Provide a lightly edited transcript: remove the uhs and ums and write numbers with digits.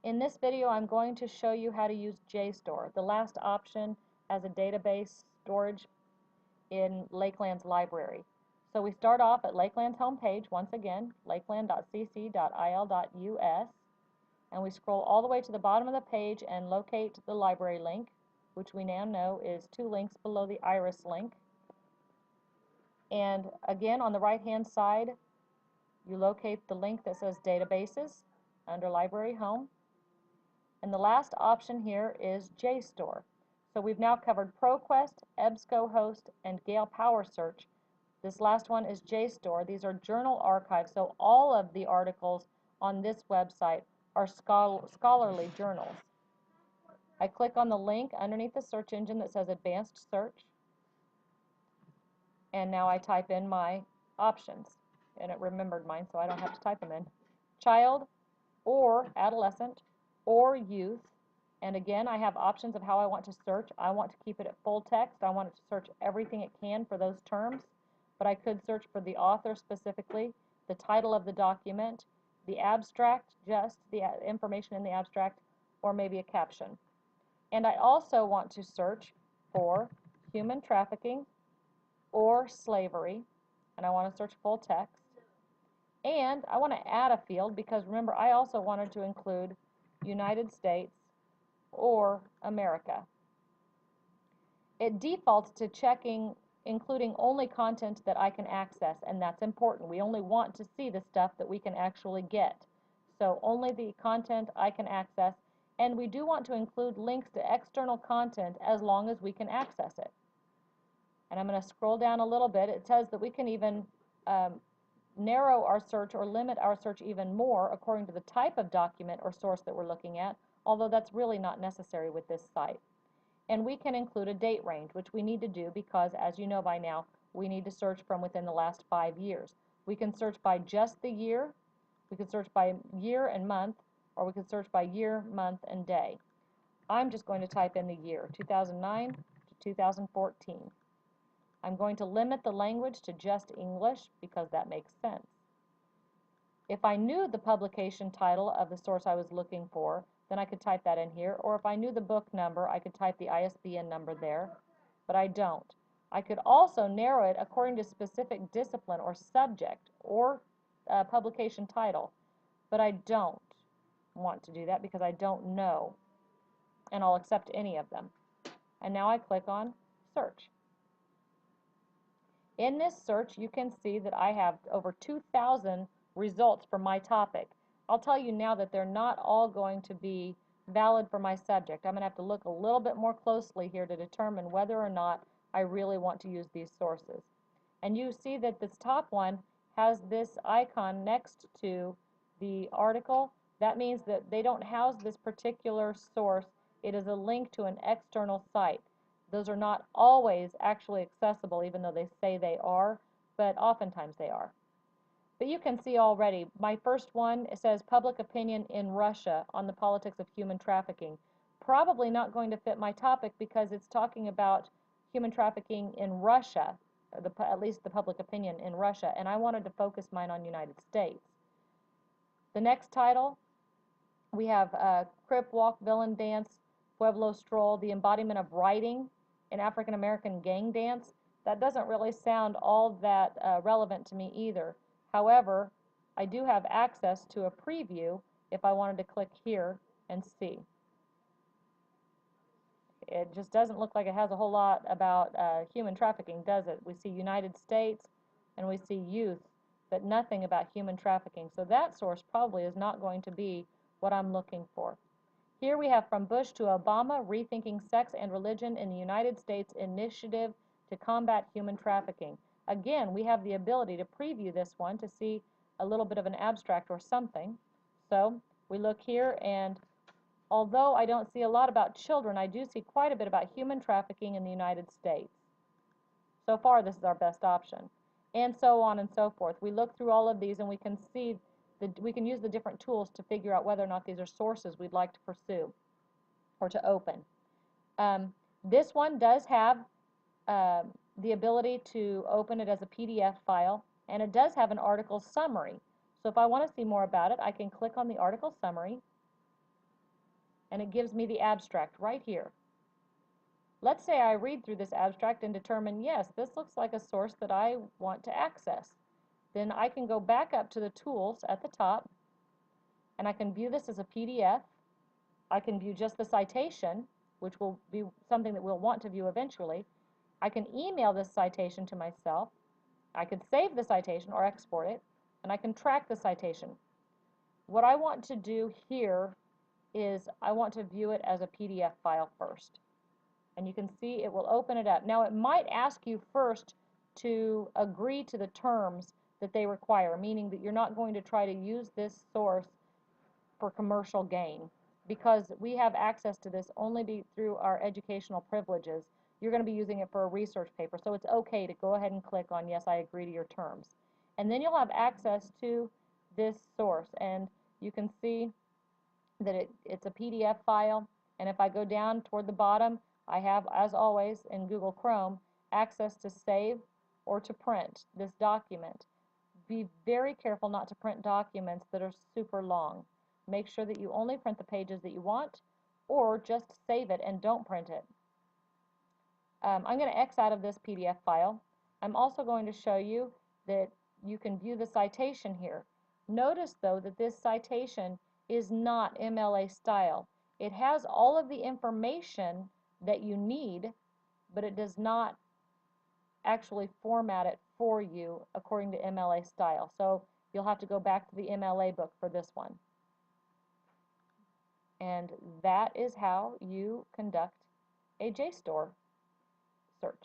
In this video, I'm going to show you how to use JSTOR, the last option as a database storage in Lakeland's library. So we start off at Lakeland's homepage, once again, lakeland.cc.il.us, and we scroll all the way to the bottom of the page and locate the library link, which we now know is 2 links below the iris link. And again, on the right-hand side, you locate the link that says Databases under Library Home. And the last option here is JSTOR. So we've now covered ProQuest, EBSCOhost, and Gale Power Search. This last one is JSTOR. These are journal archives, so all of the articles on this website are scholarly journals. I click on the link underneath the search engine that says Advanced Search, and now I type in my options. And it remembered mine, so I don't have to type them in. Child or adolescent or youth. And again, I have options of how I want to search. I want to keep it at full text. I want it to search everything it can for those terms. But I could search for the author specifically, the title of the document, the abstract, just the information in the abstract, or maybe a caption. And I also want to search for human trafficking or slavery, and I want to search full text. And I want to add a field because remember, I also wanted to include United States or America. It defaults to including only content that I can access, and that's important. We only want to see the stuff that we can actually get. So only the content I can access, and we do want to include links to external content as long as we can access it. And I'm going to scroll down a little bit. It says that we can even narrow our search or limit our search even more according to the type of document or source that we're looking at, although that's really not necessary with this site. And we can include a date range, which we need to do because, as you know by now, we need to search from within the last 5 years. We can search by just the year, we can search by year and month, or we can search by year, month, and day. I'm just going to type in the year, 2009 to 2014. I'm going to limit the language to just English because that makes sense. If I knew the publication title of the source I was looking for, then I could type that in here, or if I knew the book number, I could type the ISBN number there, but I don't. I could also narrow it according to specific discipline or subject or publication title, but I don't want to do that because I don't know, and I'll accept any of them. And now I click on Search. In this search, you can see that I have over 2,000 results for my topic. I'll tell you now that they're not all going to be valid for my subject. I'm going to have to look a little bit more closely here to determine whether or not I really want to use these sources. And you see that this top one has this icon next to the article. That means that they don't house this particular source. It is a link to an external site. Those are not always actually accessible, even though they say they are, but oftentimes they are. But you can see already, my first one, it says public opinion in Russia on the politics of human trafficking. Probably not going to fit my topic because it's talking about human trafficking in Russia, or at least the public opinion in Russia, and I wanted to focus mine on United States. The next title, we have Crip Walk, Villain Dance, Pueblo Stroll, the embodiment of writing in African American gang dance. That doesn't really sound all that relevant to me either. However, I do have access to a preview if I wanted to click here and see. It just doesn't look like it has a whole lot about human trafficking, does it? We see United States and we see youth, but nothing about human trafficking. So that source probably is not going to be what I'm looking for. Here we have From Bush to Obama, Rethinking Sex and Religion in the United States Initiative to Combat Human Trafficking. Again, we have the ability to preview this one to see a little bit of an abstract or something. So we look here, and although I don't see a lot about children, I do see quite a bit about human trafficking in the United States. So far, this is our best option. And so on and so forth. We look through all of these and we can see we can use the different tools to figure out whether or not these are sources we'd like to pursue or to open. This one does have the ability to open it as a PDF file, and it does have an article summary. So if I want to see more about it, I can click on the article summary, and it gives me the abstract right here. Let's say I read through this abstract and determine, yes, this looks like a source that I want to access. Then I can go back up to the tools at the top, and I can view this as a PDF. I can view just the citation, which will be something that we'll want to view eventually. I can email this citation to myself. I can save the citation or export it, and I can track the citation. What I want to do here is I want to view it as a PDF file first. And you can see it will open it up. Now it might ask you first to agree to the terms that they require, meaning that you're not going to try to use this source for commercial gain. Because we have access to this only through our educational privileges, you're going to be using it for a research paper. So it's okay to go ahead and click on yes, I agree to your terms. And then you'll have access to this source. And you can see that it's a PDF file. And if I go down toward the bottom, I have, as always in Google Chrome, access to save or to print this document. Be very careful not to print documents that are super long. Make sure that you only print the pages that you want, or just save it and don't print it. I'm going to X out of this PDF file. I'm also going to show you that you can view the citation here. Notice though that this citation is not MLA style. It has all of the information that you need, but it does not actually format it for you according to MLA style. So you'll have to go back to the MLA book for this one. And that is how you conduct a JSTOR search.